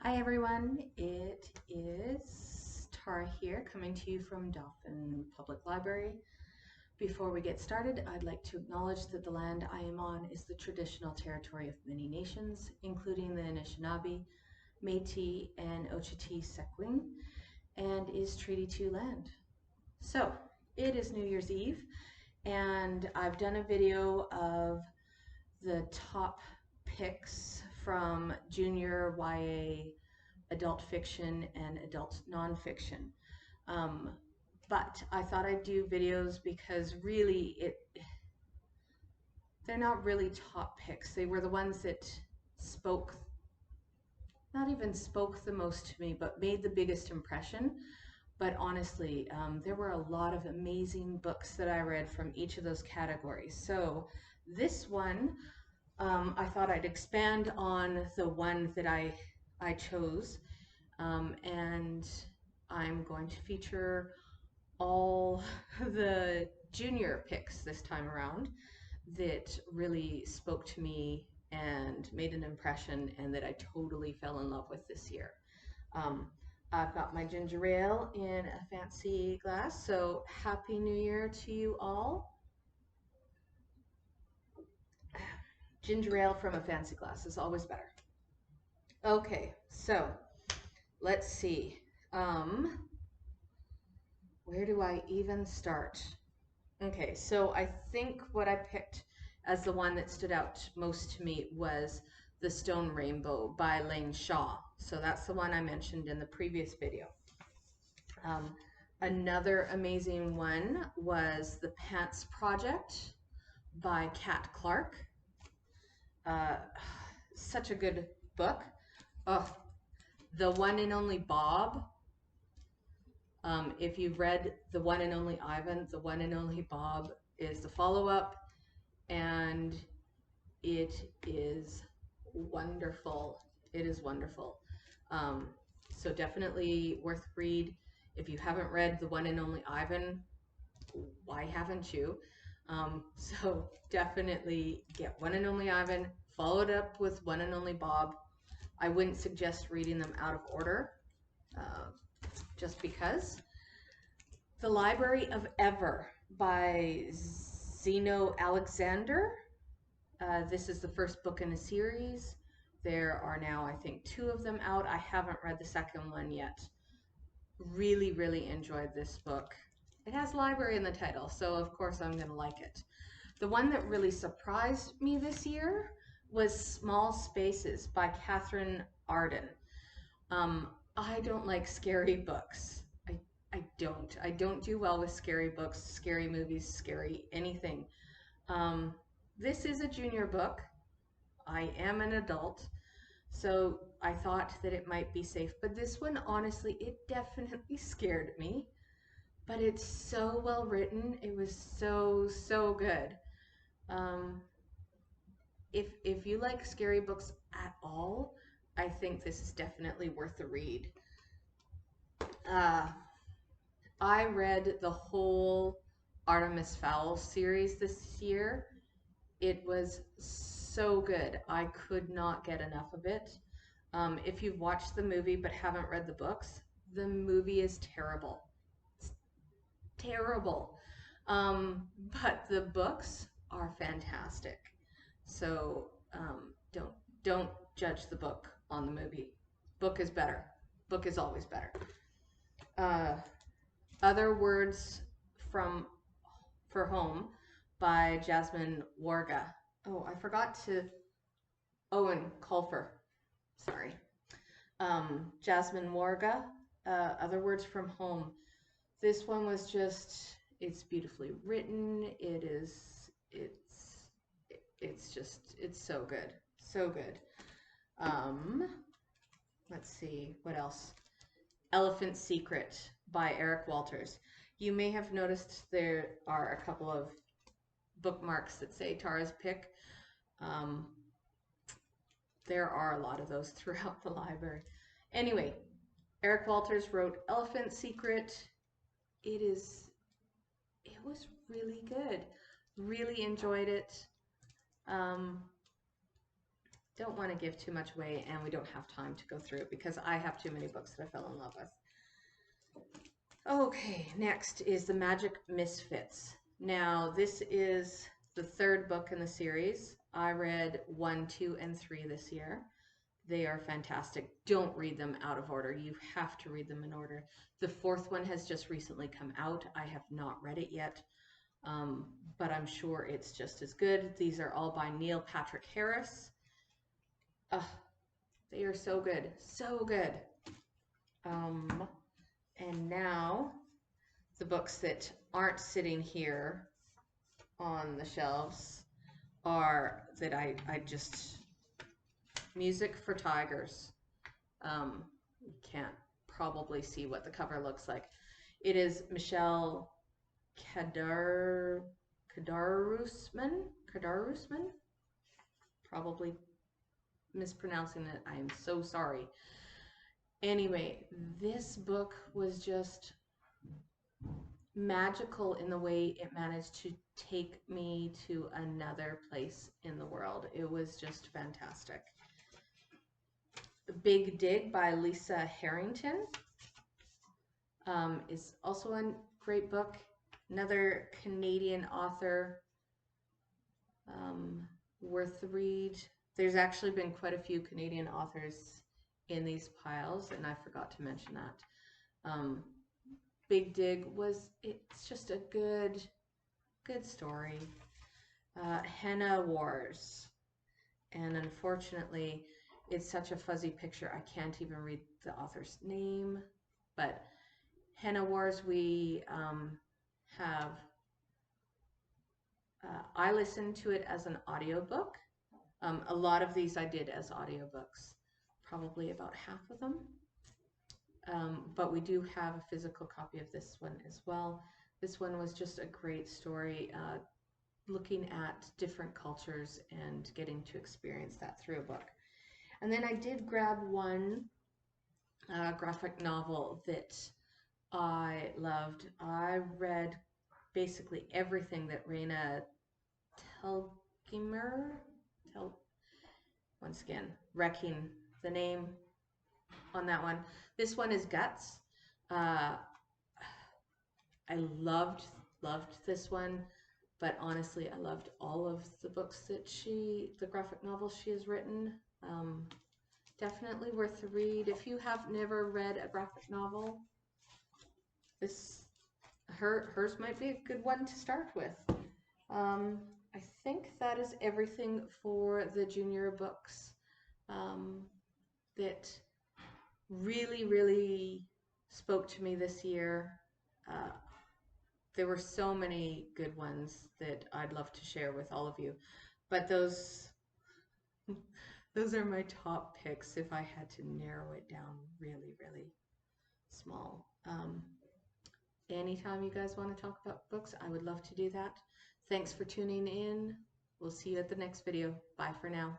Hi everyone, it is Tara here coming to you from Dauphin Public Library. Before we get started, I'd like to acknowledge that the land I am on is the traditional territory of many nations, including the Anishinaabe, Métis, and Oceti-Sakowin, and is Treaty 2 land. So, it is New Year's Eve, and I've done a video of the top picks from junior YA adult fiction and adult nonfiction. Um, but I thought I'd do videos because really they're not really top picks. They were the ones that spoke, not even spoke the most to me, but made the biggest impression. But honestly, there were a lot of amazing books that I read from each of those categories. So this one, I thought I'd expand on the one that I chose, and I'm going to feature all the junior picks this time around that really spoke to me and made an impression and that I totally fell in love with this year. Um, I've got my ginger ale in a fancy glass, so Happy New Year to you all. Ginger ale from a fancy glass is always better. Okay, so let's see. Where do I even start? Okay, so I think what I picked as the one that stood out most to me was The Stone Rainbow by Lane Shaw. So that's the one I mentioned in the previous video. Um, Another amazing one was The Pants Project by Kat Clark. Uh, Such a good book. Oh, The One and Only Bob. If you've read The One and Only Ivan, The One and Only Bob is the follow-up, and it is wonderful. It is wonderful. Um, so definitely worth read. If you haven't read The One and Only Ivan, why haven't you? So definitely get One and Only Ivan, follow it up with One and Only Bob. I wouldn't suggest reading them out of order, uh, just because. The Library of Ever by Zeno Alexander. This is the first book in a series. There are now, I think, two of them out. I haven't read the second one yet. Really, really enjoyed this book. It has library in the title, so of course I'm going to like it. The one that really surprised me this year was Small Spaces by Catherine Arden. Um, I don't like scary books. I don't. I don't do well with scary books, scary movies, scary anything. Um, this is a junior book. I am an adult, so I thought that it might be safe. But this one, honestly, it definitely scared me. But it's so well written. It was so, so good. Um, if you like scary books at all, I think this is definitely worth the read. Uh, I read the whole Artemis Fowl series this year. It was so good. I could not get enough of it. If you've watched the movie but haven't read the books, the movie is terrible. It's terrible. But the books are fantastic. So don't judge the book on the movie. Book is better. Book is always better. Uh, Other Words from for Home by Jasmine Warga. Oh, I forgot to Owen Colfer. Sorry. Jasmine Warga. Other Words from Home. This one was just, it's beautifully written. It's just, it's so good. So good. Um, let's see, what else? Elephant Secret by Eric Walters. You may have noticed there are a couple of bookmarks that say Tara's pick. Um, there are a lot of those throughout the library. Anyway, Eric Walters wrote Elephant Secret. It was really good. Really enjoyed it. Um, don't want to give too much away, and we don't have time to go through it because I have too many books that I fell in love with. Okay, next is The Magic Misfits. Now, this is the third book in the series. I read 1, 2, and 3 this year. They are fantastic. Don't read them out of order. You have to read them in order. The fourth one has just recently come out. I have not read it yet, but I'm sure it's just as good. These are all by Neil Patrick Harris. They are so good. So good. And now the books that aren't sitting here on the shelves are that I just Music for Tigers. You can't probably see what the cover looks like. It is Michelle Kadarusman, probably mispronouncing it. I am so sorry. Anyway, this book was just magical in the way it managed to take me to another place in the world. It was just fantastic. The Big Dig by Lisa Harrington is also a great book. Another Canadian author, worth the read. There's actually been quite a few Canadian authors in these piles, and I forgot to mention that. Big Dig it's just a good story. Henna Wars, and unfortunately it's such a fuzzy picture I can't even read the author's name, but Henna Wars, we have I listened to it as an audiobook. A lot of these I did as audiobooks, probably about half of them. But we do have a physical copy of this one as well. This one was just a great story, looking at different cultures and getting to experience that through a book. And then I did grab one graphic novel that I loved. I read basically everything that Raina Telgemeier, once again, wrecking the name on that one. This one is Guts. I loved this one, but honestly, I loved all of the books that the graphic novels she has written. Definitely worth the read. If you have never read a graphic novel, hers might be a good one to start with. I think that is everything for the junior books that really, really spoke to me this year. There were so many good ones that I'd love to share with all of you, but those are my top picks if I had to narrow it down really, really small. Anytime you guys want to talk about books, I would love to do that. Thanks for tuning in. We'll see you at the next video. Bye for now.